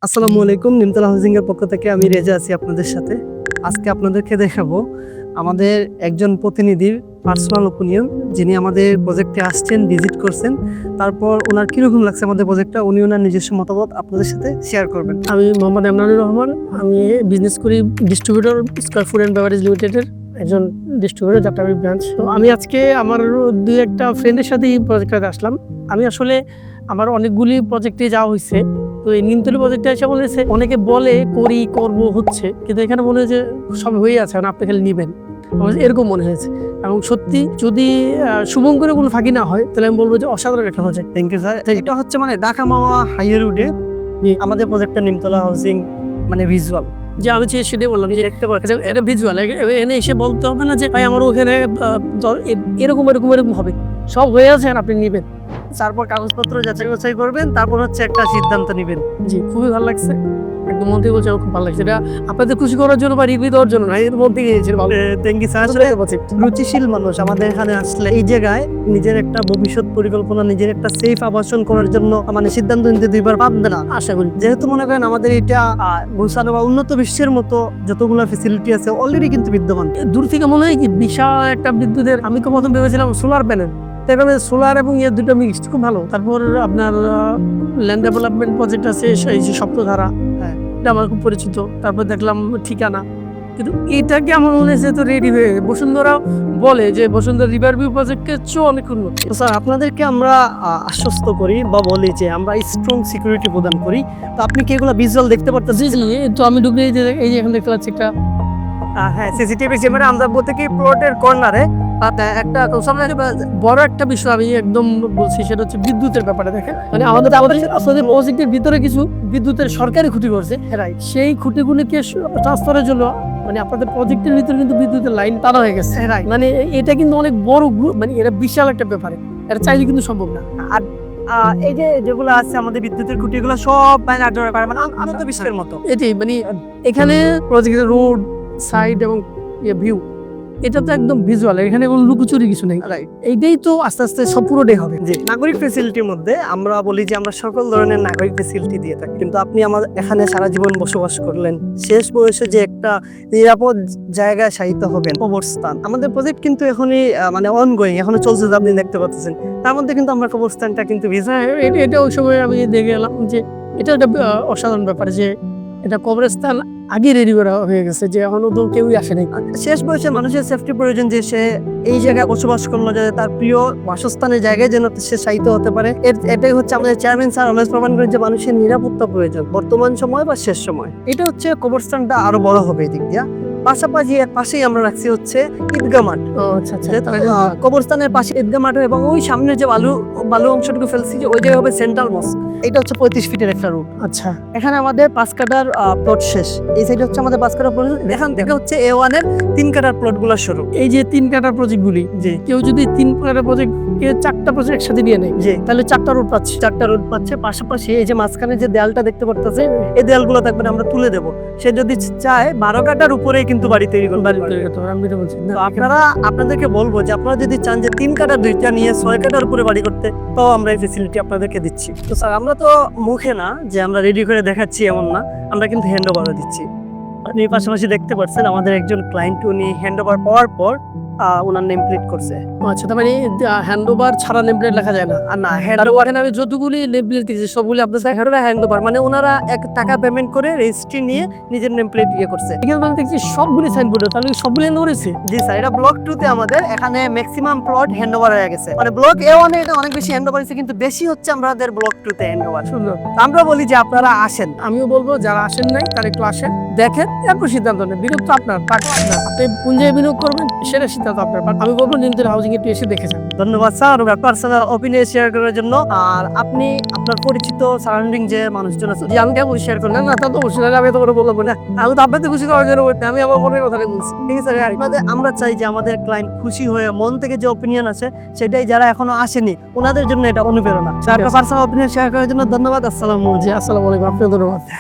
আসসালামু আলাইকুম। নিমতলা হাউজিং এর পক্ষ থেকে আমি রেজা আছি আপনাদের সাথে। আজকে আপনাদেরকে দেখাবো আমাদের একজন প্রতিনিধির পার্সোনাল ওপিনিয়ন, যিনি আমাদের প্রজেক্টে আসছেন, ভিজিট করছেন। তারপর ওনার কীরকম লাগছে আমাদের প্রজেক্টটা, উনি ওনার নিজস্ব মতামত আপনাদের সাথে শেয়ার করবেন। আমি মোহাম্মদ এমরানুর রহমান। আমি বিজনেস করি distributor square food and beverage লিমিটেডের একজন ডিস্ট্রিবিউটর, যাত্রাবাড়ি ব্রাঞ্চ। তো আমি আজকে আমার দুই একটা ফ্রেন্ডের সাথে এই প্রজেক্টটাতে আসলাম। আমি আসলে আমার অনেকগুলি প্রজেক্টে যাওয়া হয়েছে, তো এই নিমতলী প্রজেক্টে এসে বলেছে, অনেকে বলে করি করব হচ্ছে, কিন্তু এখানে মনে হয় যে সব হয়ে আছে, আপনি খালি নেবেন, এরকম মনে হয়েছে। এবং সত্যি যদি শুভঙ্করে কোনো ফাঁকি না হয়, তাহলে আমি বলবো যে অসাধারণ একটা প্রজেক্ট। Thank you sir. এটা হচ্ছে মানে ঢাকা মাওয়া হাইওয়ে রোডে আমাদের প্রজেক্টটা নিমতলা হাউজিং, মানে ভিজুয়াল যে আমি সেটাই বললাম যে দেখতে পাচ্ছি এটা ভিজুয়াল, এনে এসে বলতে হবে না যে ভাই আমার ওখানে এরকম এরকম এরকম হবে, সব হয়ে আছে আর আপনি নেবেন। তারপর কাগজপত্র যাচাই বাছাই করবেন, তারপর হচ্ছে একটা সিদ্ধান্ত নেবেন। জি, খুবই ভালো লাগছে, একদম মন থেকে বলছে, আমার খুব ভালো লাগছে। এটা আপনাদের খুশি করার জন্য বা রিভিউ দেওয়ার জন্য না, এর মধ্যে থ্যাংক ইউ স্যার। রুচিশীল মানুষ আমাদের এখানে আসলে এই জায়গায় নিজের একটা ভবিষ্যৎ পরিকল্পনা, নিজের একটা সেফ আবাসন করার জন্য মানে সিদ্ধান্ত নিতে দুইবার ভাববে না আশা করি। যেহেতু মনে করেন আমাদের এটা গুছানো বা উন্নত বিশ্বের মতো যতগুলো ফেসিলিটি আছে অলরেডি কিন্তু বিদ্যমান। দূর থেকে মনে হয় কি বিশাল একটা বিদ্যুতের, আমি তো প্রথম ভেবেছিলাম সোলার প্যানেল, এখানে সোলার এবং এর দুটো মিক্সড, খুব ভালো। তারপর আপনার ল্যান্ড ডেভেলপমেন্ট প্রজেক্ট আছে, এই যে সপ্তধারা, হ্যাঁ এটা আমার খুব পরিচিত। তারপর দেখলাম ঠিকানা, কিন্তু এটাকে আমার মনে হয়েছে তো রেডি হয়ে বসুন্ধরা বলে যে বসুন্ধরা রিভার ভিউ প্রজেক্টের চেয়েও অনেক উন্নত। তো স্যার আপনাদেরকে আমরা আশ্বস্ত করি বা বলি যে আমরা স্ট্রং সিকিউরিটি প্রদান করি। তো আপনি কি এগুলো ভিজুয়াল দেখতে পারতেছেন? জি জি, তো আমি ঢুকে এই যে এখানে দেখতে পাচ্ছি একটা হ্যাঁ, সিসিটিভি ক্যামেরা আমরা প্রত্যেক প্লটের কর্নারে একটা বড় একটা বিষয় আমি একদম বলছি, সেটা হচ্ছে বিদ্যুতের ব্যাপারে। দেখেন, মানে আমাদের আসলে প্রজেক্টের ভিতরে কিছু বিদ্যুতের সরকারি খুঁটি করছে, সেই খুঁটিগুলিকে ট্রান্সফারের জন্য মানে আপনাদের প্রজেক্টের ভিতরে কিন্তু বিদ্যুতের লাইন টানা হয়ে গেছে। মানে এটা কিন্তু অনেক বড়, মানে এটা বিশাল একটা ব্যাপারে, এটা চাইলে কিন্তু সম্ভব না। আর এই যে যেগুলো আছে আমাদের বিদ্যুতের খুঁটি, এগুলো সব মানে আনন্দ বিশ্বের মতো। এটাই মানে এখানে প্রজেক্টের রোড সাইড এবং ভিউ, এটা তো একদম ভিজুয়াল, এখানে কোনো লুকোচুরি কিছু নেই। এইটাই তো আস্তে আস্তে সব পুরোটাই হবে। যে নাগরিক ফেসিলিটির মধ্যে আমরা বলি যে আমরা সকল ধরনের নাগরিক ফেসিলিটি দিয়ে থাকি, কিন্তু আপনি আমাদের এখানে সারা জীবন বসবাস করলেন, শেষ বয়সে যে একটা নিরাপদ জায়গায় শায়িত হবেন, কবরস্থান। আমাদের প্রজেক্ট কিন্তু এখনই মানে অনগোয়িং, এখনো চলছে, আপনি দেখতে পাচ্ছেন। তার মধ্যে কিন্তু আমরা কবরস্থানটা কিন্তু এটা ওই সময় আমি দেখে এলাম যে এটা একটা অসাধারণ ব্যাপার, যে এটা কবরস্থান আগে রেডি করা হয়ে গেছে, যে এখনো তো কেউই আসে নাই। শেষ বয়সে মানুষের সেফটি প্রয়োজন, যে সে এই জায়গায় বসবাস করলো, যাতে তার প্রিয় বাসস্থানের জায়গায় যেন সে শায়িত হতে পারে। এটাই হচ্ছে আমাদের চেয়ারম্যান স্যার অলওয়েজ প্রমাণ করেন যে মানুষের নিরাপত্তা প্রয়োজন বর্তমান সময় বা শেষ সময়। এটা হচ্ছে কবরস্থানটা আরো বড় হবে এদিক দিয়া। পাশাপাশি এর পাশেই আমরা রাখছি হচ্ছে ঈদগাহ মাঠ। কবরস্থানের পাশে ঈদগাহ মাঠ, এবং ওই সামনে যে বালু অংশটুকু ফেলছি, যে ওই জায়গায় হবে সেন্ট্রাল মস্ক। এটা হচ্ছে 35 ফিটের একটা রুট। আচ্ছা, এখানে আমাদের 5 কাটার প্লট শেষ, এই সাইডে হচ্ছে আমাদের 5 কাটার প্লট। এখান থেকে হচ্ছে A1 এর 3 কাটার প্লট গুলো শুরু। এই যে 3 কাটার প্রজেক্ট গুলি, যে কেউ যদি 3 কাটার প্রজেক্ট কে 4টা প্রজেক্ট একসাথে নিয়ে নেয়, যে তাহলে 4টা রোড পাচ্ছে। 4টা রোড পাচ্ছে। পাশাপাশি এই যে মাঝখানে যে দেয়ালটা দেখতে পারতেছে, এই দেয়ালগুলো থাকবে আমরা তুলে দেবো। সে যদি চায় 12 কাটার উপরেই কিন্তু বাড়ি তৈরি করবে। আপনারা আপনাদেরকে বলবো যে আপনারা যদি চান যে 3 কাটার 2টা নিয়ে 6 কাটার উপরে বাড়ি করতে, তো আমরা এই ফেসিলিটি আপনাদেরকে দিচ্ছি। তো স্যার আমরা তো মুখে না যে আমরা রেডি করে দেখাচ্ছি এমন না, আমরা কিন্তু হ্যান্ড ওভারও দিচ্ছি। আপনি পাশাপাশি দেখতে পাচ্ছেন আমাদের একজন ক্লায়েন্ট, উনি হ্যান্ড ওভার পাওয়ার পর ওনার নেম প্লেট করছে। আচ্ছা, তার মানে হ্যান্ড ওভার ছাড়া নেম প্লেট লেখা যায় না? আর না, হ্যান্ড ওভার আমি যতগুলি নেম প্লেট দিয়েছি সবগুলি আপনার হ্যান্ড ওভার, মানে ওনারা টাকা পেমেন্ট করে রেজিস্ট্রি নিয়ে নিজের নেম প্লেট করছে। এখানে দেখছি সবগুলি সাইনবোর্ড, তাহলে সবগুলি হ্যান্ড করেছে? জি স্যার, এটা ব্লক 2 তে আমাদের এখানে ম্যাক্সিমাম প্লট হ্যান্ড ওভার হয়ে গেছে। মানে ব্লক A1 এ এটা অনেক বেশি হ্যান্ড ওভার হয়েছে, কিন্তু বেশি হচ্ছে আমাদের ব্লক 2 তে হ্যান্ড ওভার। সুন্দর। আমরা বলি যে আপনারা আসেন। আমিও বলবো যারা আসেন নাই তারা একটু আসেন, দেখেন, এরপর সিদ্ধান্ত নেন। বিনিয়োগ তো আপনার, টাকা আপনার, আপনি কোন জায়গায় বিনিয়োগ করবেন সেটা সিদ্ধান্ত আপনার। আমি বলবো নিমতলী হাউজিং একটু এসে দেখে যান। ধন্যবাদ স্যার পার্সোনাল ওপিনিয়ন শেয়ার করার জন্য। আর আপনি আপনার পরিচিত সারাউন্ডিং যে মানুষজন আছে, যে আমি কেমন শেয়ার করলেন না, তা তো অবশ্যই, আমি তো করে বলবো না, আমি তো আপনাদের খুশি করার জন্য বলছি, আমি আমার মনের কথা বলছি। ঠিক আছে স্যার, আমরা চাই যে আমাদের ক্লায়েন্ট খুশি হয়ে মন থেকে যে ওপিনিয়ন আছে সেটাই যারা এখনো আসেনি ওনাদের জন্য এটা অনুপ্রেরণা। স্যার পার্সোনাল ওপিনিয়ন শেয়ার করার জন্য ধন্যবাদ। আসসালামু আলাইকুম। আসসালামু আলাইকুম, আপনাকে ধন্যবাদ।